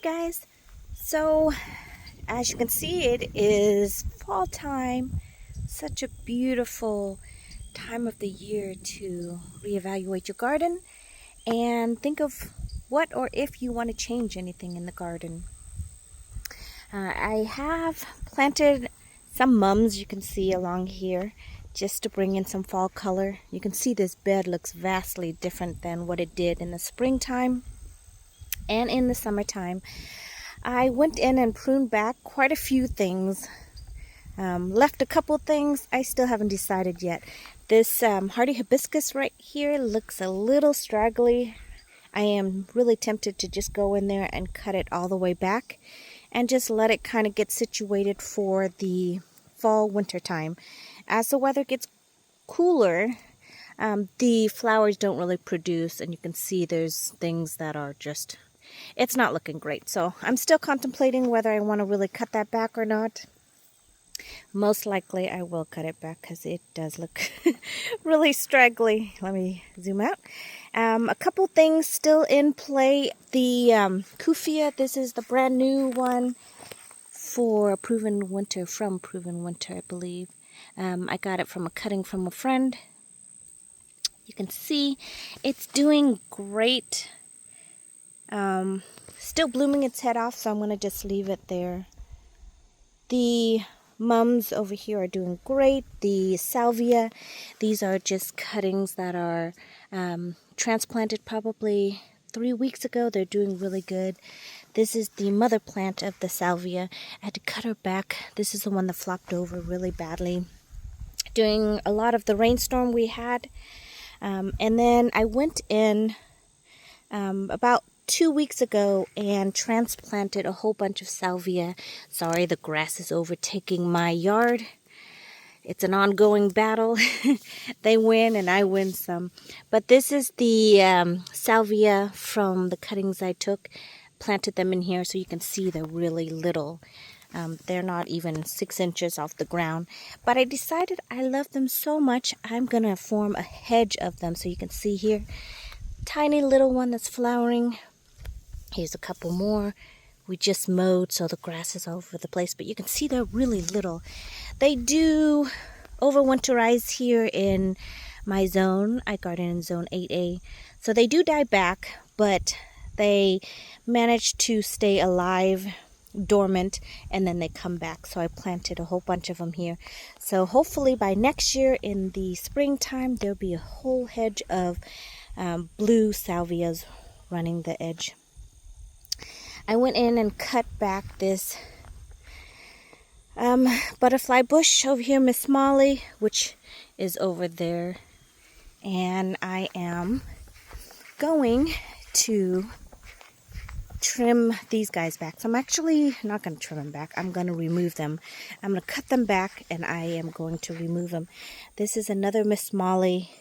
Hey guys, so as you can see, it is fall time. Such a beautiful time of the year to reevaluate your garden and think of what or if you want to change anything in the garden. I have planted some mums you can see along here just to bring in some fall color. You can see this bed looks vastly different than what it did in the springtime and in the summertime. I went in and pruned back quite a few things. Left a couple things I still haven't decided yet. This hardy hibiscus right here looks a little straggly. I am really tempted to just go in there and cut it all the way back and just let it kind of get situated for the fall winter time. As the weather gets cooler, the flowers don't really produce, and you can see there's things that are just, it's not looking great. So I'm still contemplating whether I want to really cut that back or not. Most likely I will cut it back because it does look really straggly. Let me zoom out. A couple things still in play. The Kufia, this is the brand new one for Proven Winter, from Proven Winter, I believe. I got it from a cutting from a friend. You can see it's doing great. Still blooming its head off, so I'm going to just leave it there. The mums over here are doing great. The salvia, these are just cuttings that are transplanted probably 3 weeks ago. They're doing really good. This is the mother plant of the salvia. I had to cut her back. This is the one that flopped over really badly during a lot of the rainstorm we had. And then I went in about 2 weeks ago and transplanted a whole bunch of salvia. Sorry, the grass is overtaking my yard. It's an ongoing battle. They win and I win some. But this is the salvia from the cuttings I took. Planted them in here so you can see they're really little. They're not even 6 inches off the ground. But I decided I love them so much, I'm going to form a hedge of them. So you can see here, tiny little one that's flowering. Here's a couple more. We just mowed, so the grass is all over the place, but you can see they're really little. They do overwinterize here in my zone. I garden in zone 8A. So they do die back, but they manage to stay alive, dormant, and then they come back. So I planted a whole bunch of them here. So hopefully by next year in the springtime, there'll be a whole hedge of blue salvias running the edge. I went in and cut back this butterfly bush over here, Miss Molly, which is over there. And I am going to trim these guys back. So I'm actually not going to trim them back. I'm going to remove them. I'm going to cut them back and I am going to remove them. This is another Miss Molly.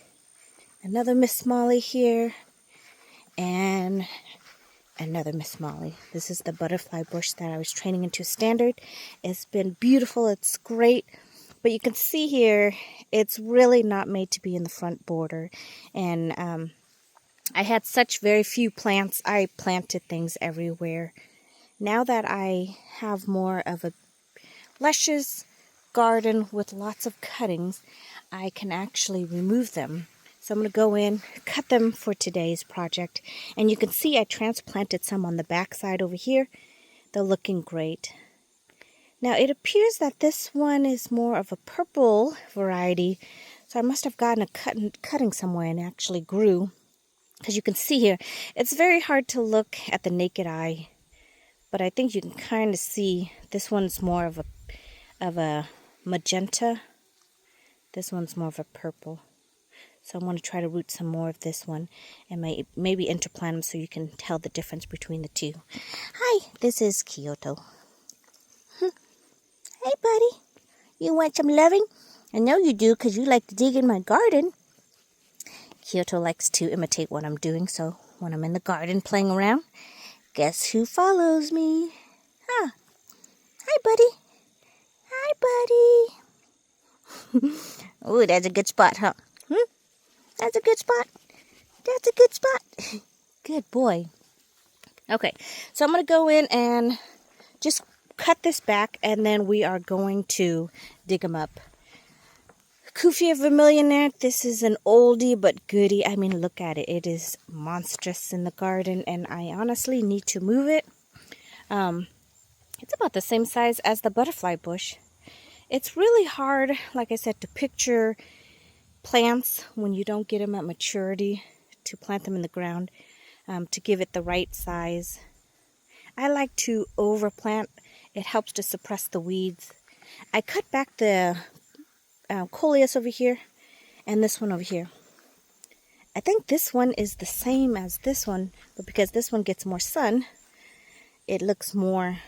Another Miss Molly here. And another Miss Molly. This is the butterfly bush that I was training into standard. It's been beautiful. It's great. But you can see here, it's really not made to be in the front border. And I had such very few plants. I planted things everywhere. Now that I have more of a luscious garden with lots of cuttings, I can actually remove them. So I'm going to go in, cut them for today's project. And you can see I transplanted some on the back side over here. They're looking great. Now it appears that this one is more of a purple variety. So I must have gotten a cutting somewhere and actually grew. Because you can see here, it's very hard to look at the naked eye. But I think you can kind of see this one's more of a magenta. This one's more of a purple. So I'm going to try to root some more of this one and maybe interplant them so you can tell the difference between the two. Hi, this is Kyoto. Hey, buddy. You want some loving? I know you do because you like to dig in my garden. Kyoto likes to imitate what I'm doing, so when I'm in the garden playing around, guess who follows me? Huh. Hi, buddy. Hi, buddy. Ooh, that's a good spot, huh? That's a good spot. That's a good spot. Good boy. Okay, so I'm going to go in and just cut this back, and then we are going to dig them up. Kufia Vermillionaire, this is an oldie but goodie. I mean, look at it. It is monstrous in the garden, and I honestly need to move it. It's about the same size as the butterfly bush. It's really hard, like I said, to picture plants when you don't get them at maturity, to plant them in the ground, to give it the right size. I like to overplant. It helps to suppress the weeds. I cut back the coleus over here and this one over here. I think this one is the same as this one, but because this one gets more sun, it looks more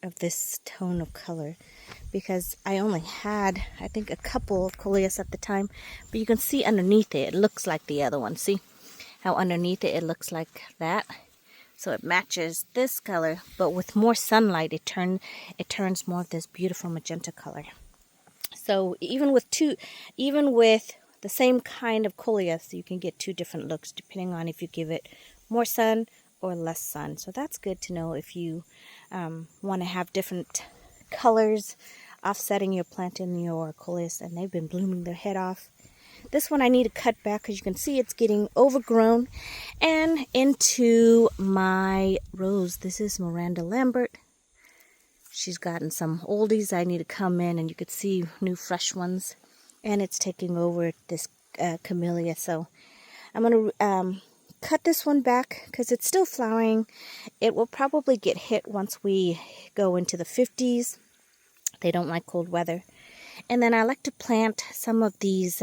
of this tone of color. Because I only had, I think, a couple of coleus at the time, but you can see underneath it, it looks like the other one. See how underneath it, it looks like that? So it matches this color, but with more sunlight, it turns more of this beautiful magenta color. So even with the same kind of coleus, you can get two different looks depending on if you give it more sun or less sun. So that's good to know if you want to have different colors offsetting your plant in your coleus, and they've been blooming their head off. This one I need to cut back because you can see it's getting overgrown. And into my rose, this is Miranda Lambert. She's gotten some oldies. I need to come in and you could see new fresh ones. And it's taking over this camellia. So I'm going to cut this one back because it's still flowering. It will probably get hit once we go into the 50s. They don't like cold weather. And then I like to plant some of these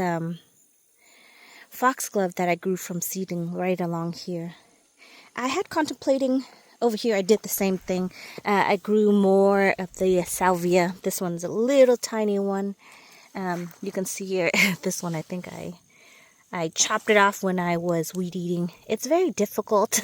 foxglove that I grew from seeding right along here. I had contemplating over here. I did the same thing. I grew more of the salvia. This one's a little tiny one. You can see here, this one I think I chopped it off when I was weed eating. It's very difficult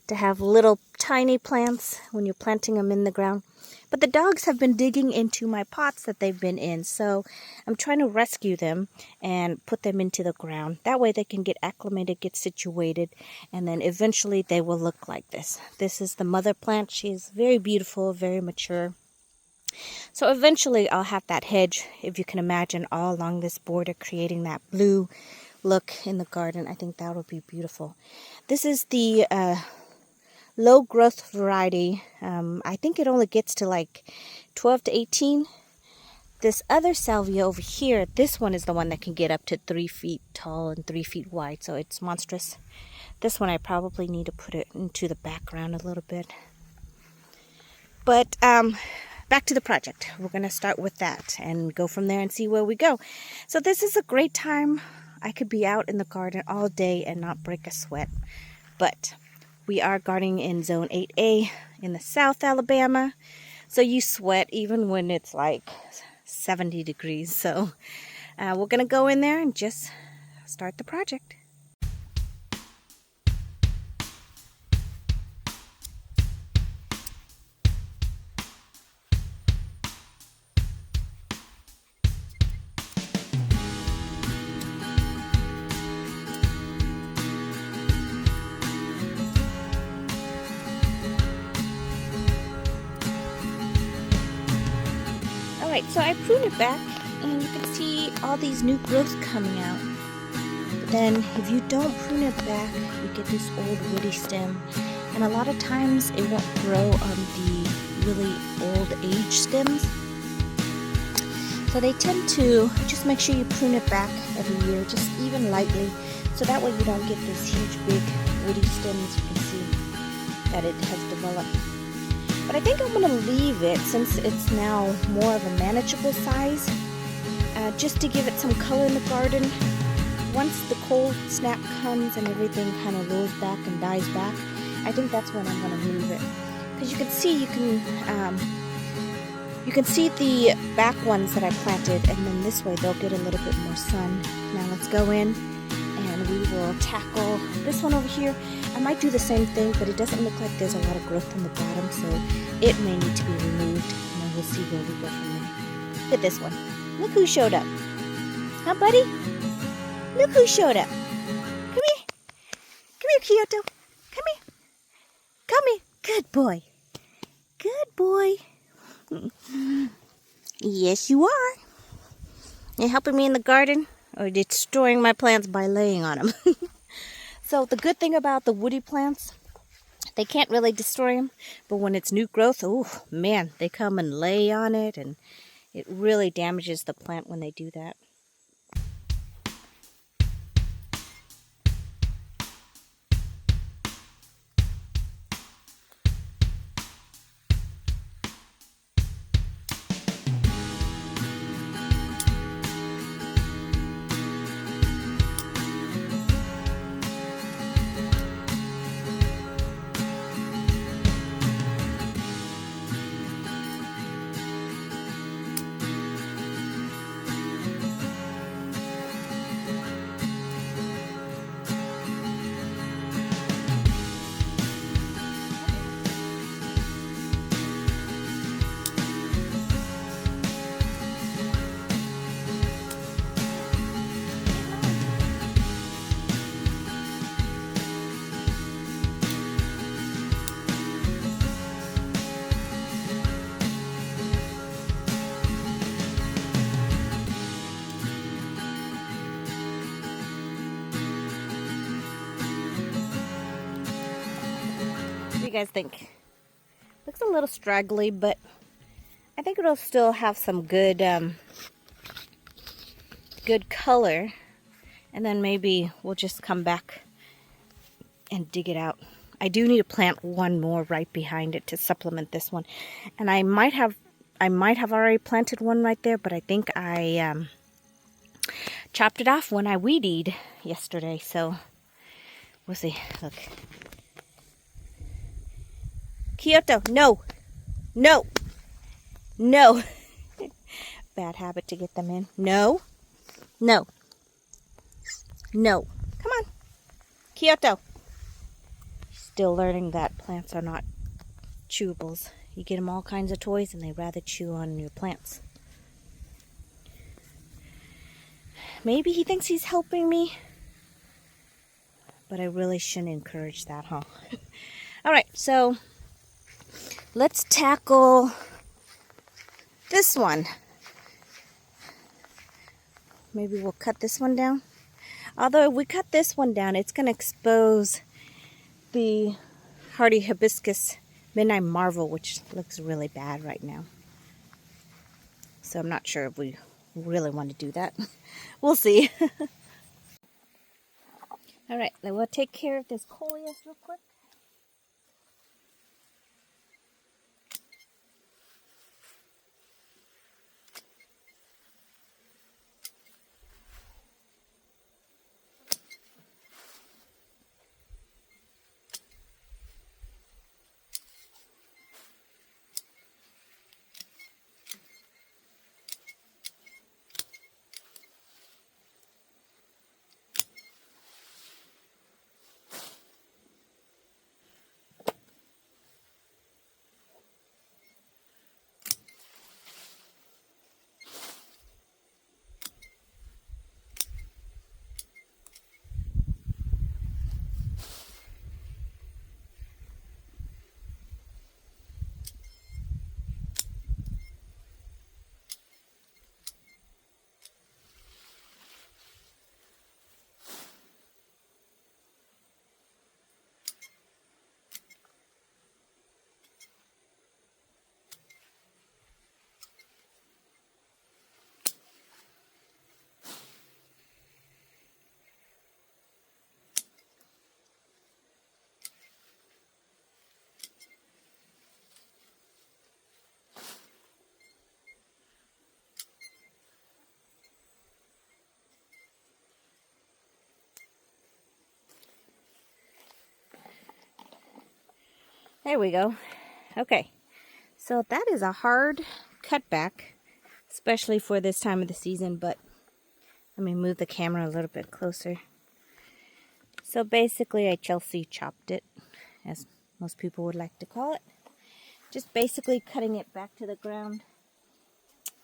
to have little tiny plants when you're planting them in the ground. But the dogs have been digging into my pots that they've been in. So I'm trying to rescue them and put them into the ground. That way they can get acclimated, get situated, and then eventually they will look like this. This is the mother plant. She is very beautiful, very mature. So eventually I'll have that hedge, if you can imagine, all along this border, creating that blue look in the garden. I think that would be beautiful. This is the low growth variety. I think it only gets to like 12 to 18. This other salvia over here, this one is the one that can get up to 3 feet tall and 3 feet wide. So it's monstrous. This one I probably need to put it into the background a little bit. But back to the project. We're going to start with that and go from there and see where we go. So this is a great time. I could be out in the garden all day and not break a sweat. But we are gardening in Zone 8A in the South Alabama. So you sweat even when it's like 70 degrees. So we're going to go in there and just start the project. Alright, so I pruned it back and you can see all these new growths coming out. But then if you don't prune it back, you get this old woody stem. And a lot of times it won't grow on the really old age stems. So they tend to just make sure you prune it back every year, just even lightly. So that way you don't get this huge big woody stems. You can see that it has developed. But I think I'm going to leave it since it's now more of a manageable size, just to give it some color in the garden. Once the cold snap comes and everything kind of rolls back and dies back, I think that's when I'm going to move it. Because you can see, you can see the back ones that I planted, and then this way they'll get a little bit more sun. Now let's go in and we will tackle this one over here. I might do the same thing, but it doesn't look like there's a lot of growth on the bottom, so it may need to be removed, and then we'll see where we go from there. Look at this one. Look who showed up. Huh, buddy? Look who showed up. Come here. Come here, Kyoto. Come here. Come here. Good boy. Good boy. Yes, you are. You helping me in the garden or destroying my plants by laying on them? So the good thing about the woody plants, they can't really destroy them, but when it's new growth, oh man, they come and lay on it, and it really damages the plant when they do that. What do you guys think? Looks a little straggly, but I think it'll still have some good good color, and then maybe we'll just come back and dig it out. I do need to plant one more right behind it to supplement this one, and I might have already planted one right there, but I think I chopped it off when I weed-eated yesterday, so we'll see. Look, Kyoto, no, no, no. Bad habit to get them in. No, no, no. Come on, Kyoto. Still learning that plants are not chewables. You get them all kinds of toys and they rather chew on your plants. Maybe he thinks he's helping me, but I really shouldn't encourage that, huh? Alright, so let's tackle this one. Maybe we'll cut this one down. Although if we cut this one down, it's going to expose the hardy hibiscus Midnight Marvel, which looks really bad right now. So I'm not sure if we really want to do that. We'll see. Alright, then we'll take care of this coleus real quick. There we go. Okay, so that is a hard cutback, especially for this time of the season, but let me move the camera a little bit closer. So basically I Chelsea chopped it, as most people would like to call it. Just basically cutting it back to the ground.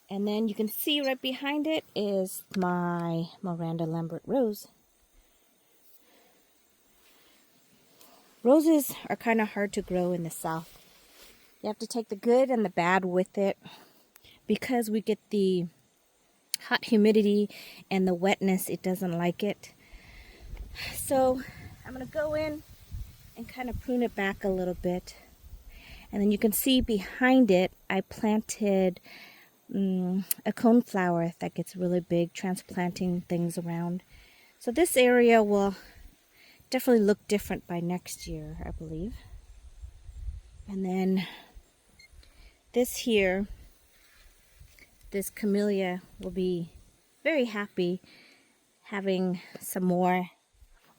And then you can see right behind it is my Miranda Lambert rose. Roses are kind of hard to grow in the south. You have to take the good and the bad with it because we get the hot humidity and the wetness. It doesn't like it. So I'm going to go in and kind of prune it back a little bit. And then you can see behind it, I planted a coneflower that gets really big, transplanting things around. So this area will definitely look different by next year, I believe. And then this here, this camellia will be very happy having some more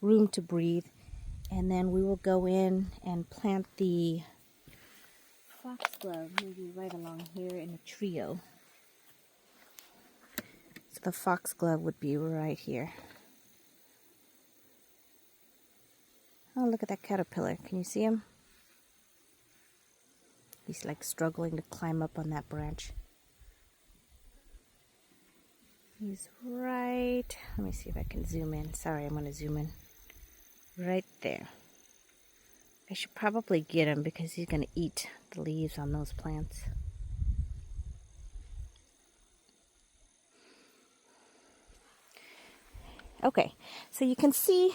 room to breathe. And then we will go in and plant the foxglove maybe right along here in a trio. So the foxglove would be right here. Oh, look at that caterpillar. Can you see him? He's like struggling to climb up on that branch. He's right, let me see if I can zoom in. Sorry, I'm going to zoom in. Right there. I should probably get him because he's going to eat the leaves on those plants. Okay, so you can see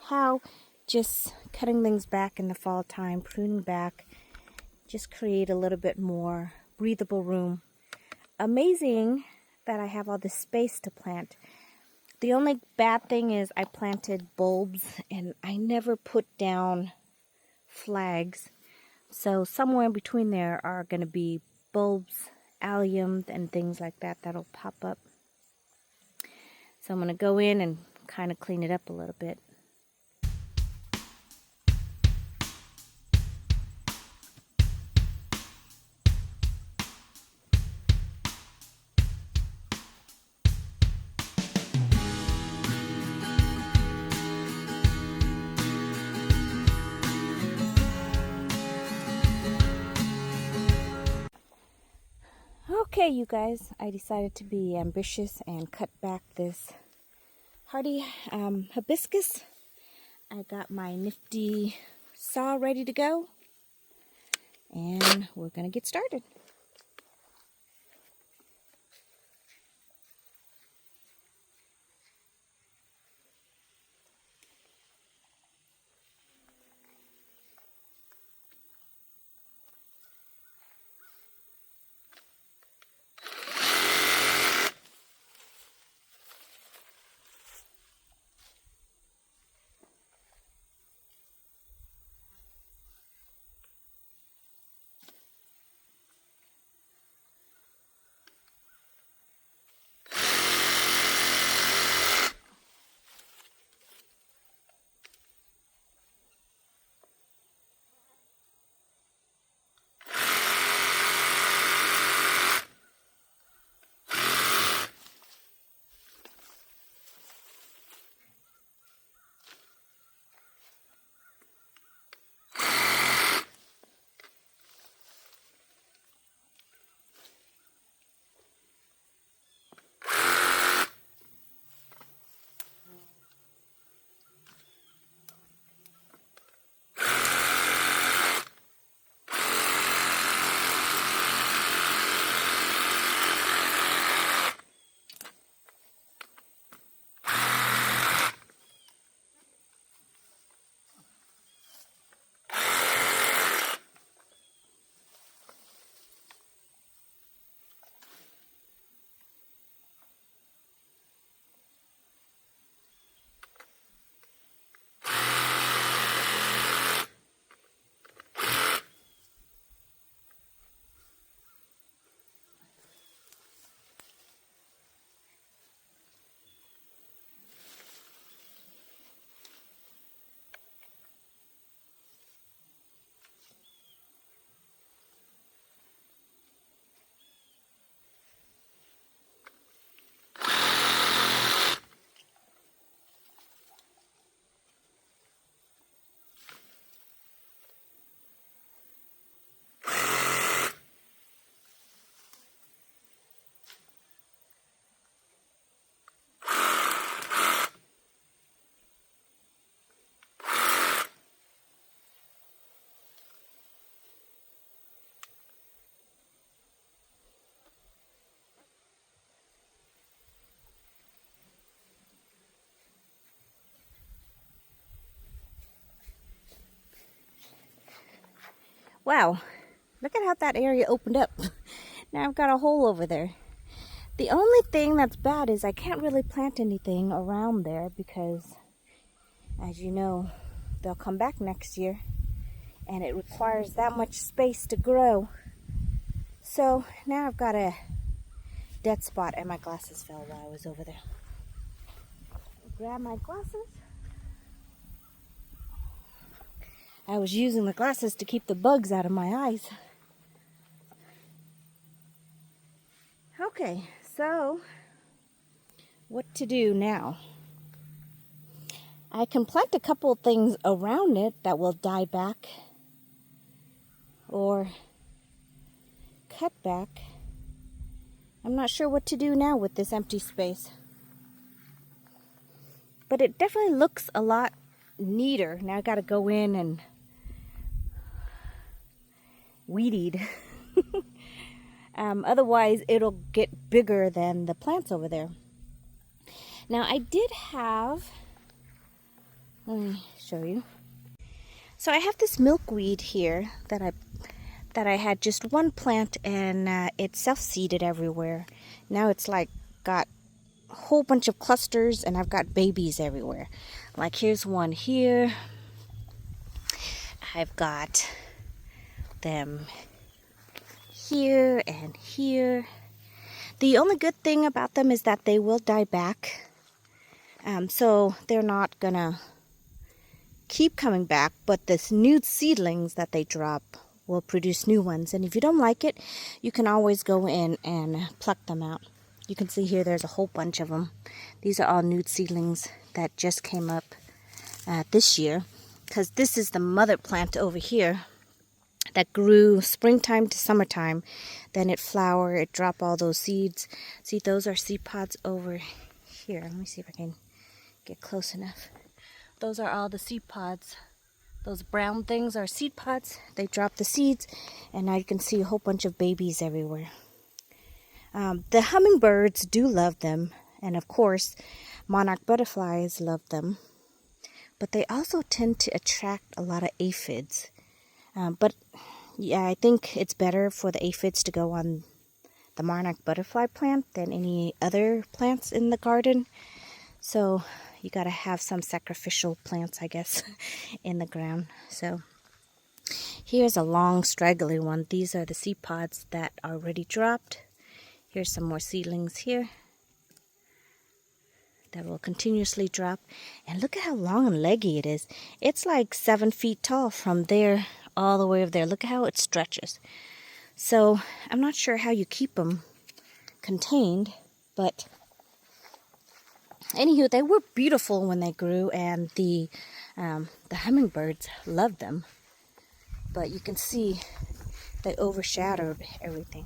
how just cutting things back in the fall time, pruning back, just create a little bit more breathable room. Amazing that I have all this space to plant. The only bad thing is I planted bulbs and I never put down flags. So somewhere in between there are going to be bulbs, alliums, and things like that that'll pop up. So I'm going to go in and kind of clean it up a little bit. Okay, you guys, I decided to be ambitious and cut back this hardy hibiscus. I got my nifty saw ready to go, and we're going to get started. Wow, look at how that area opened up. Now I've got a hole over there. The only thing that's bad is I can't really plant anything around there because, as you know, they'll come back next year and it requires that much space to grow. So now I've got a dead spot and my glasses fell while I was over there. Grab my glasses. I was using the glasses to keep the bugs out of my eyes. Okay, so what to do now? I can plant a couple of things around it that will die back or cut back. I'm not sure what to do now with this empty space. But it definitely looks a lot neater. Now I got to go in and weed eat. Otherwise, it'll get bigger than the plants over there. Now, I did have, let me show you. So I have this milkweed here that I had just one plant, and it self-seeded everywhere. Now it's like got a whole bunch of clusters, and I've got babies everywhere. Like here's one here. I've got them here and here. The only good thing about them is that they will die back. So they're not gonna keep coming back, but this new seedlings that they drop will produce new ones. And if you don't like it, you can always go in and pluck them out. You can see here there's a whole bunch of them. These are all new seedlings that just came up this year, because this is the mother plant over here that grew springtime to summertime. Then it flowered, it dropped all those seeds. See, those are seed pods over here. Let me see if I can get close enough. Those are all the seed pods. Those brown things are seed pods. They drop the seeds, and now you can see a whole bunch of babies everywhere. The hummingbirds do love them, and of course, monarch butterflies love them. But they also tend to attract a lot of aphids. But yeah, I think it's better for the aphids to go on the monarch butterfly plant than any other plants in the garden. So you got to have some sacrificial plants, I guess, in the ground. So here's a long straggly one. These are the seed pods that are already dropped. Here's some more seedlings here that will continuously drop. And look at how long and leggy it is. It's like 7 feet tall from there all the way over there. Look at how it stretches. So I'm not sure how you keep them contained, but anywho, they were beautiful when they grew, and the hummingbirds loved them. But you can see they overshadowed everything.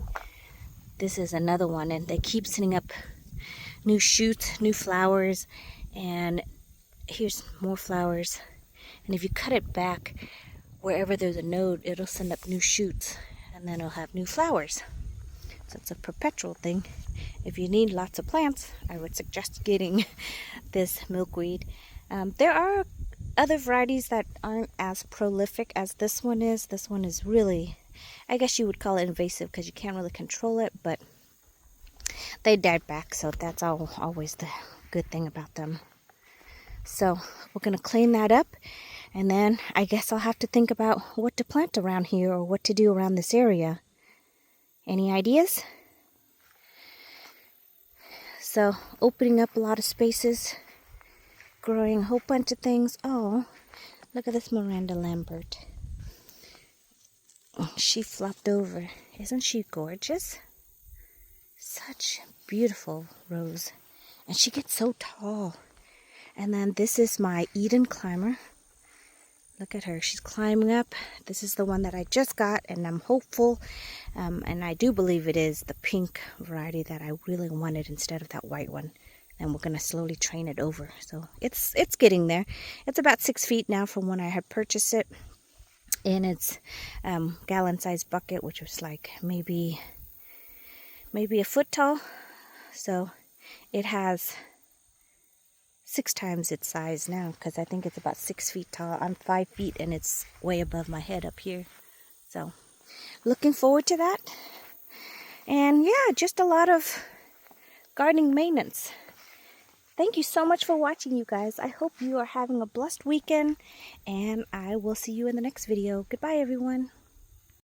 This is another one, and they keep sending up new shoots, new flowers, and here's more flowers. And if you cut it back, wherever there's a node, it'll send up new shoots, and then it'll have new flowers. So it's a perpetual thing. If you need lots of plants, I would suggest getting this milkweed. There are other varieties that aren't as prolific as this one is. This one is really, I guess you would call it invasive because you can't really control it, but they died back, so that's always the good thing about them. So we're going to clean that up, and then I guess I'll have to think about what to plant around here or what to do around this area. Any ideas? So opening up a lot of spaces, growing a whole bunch of things. Oh, look at this Miranda Lambert. She flopped over. Isn't she gorgeous? Such beautiful rose. And she gets so tall. And then this is my Eden climber. Look at her. She's climbing up. This is the one that I just got, and I'm hopeful. And I do believe it is the pink variety that I really wanted instead of that white one. And we're going to slowly train it over. So it's getting there. It's about 6 feet now from when I had purchased it. In its gallon-sized bucket, which was like maybe a foot tall. So it has 6 times its size now, because I think it's about 6 feet tall. I'm 5 feet, and it's way above my head up here. So looking forward to that. And yeah, just a lot of gardening maintenance. Thank you so much for watching, you guys. I hope you are having a blessed weekend, and I will see you in the next video. Goodbye, everyone.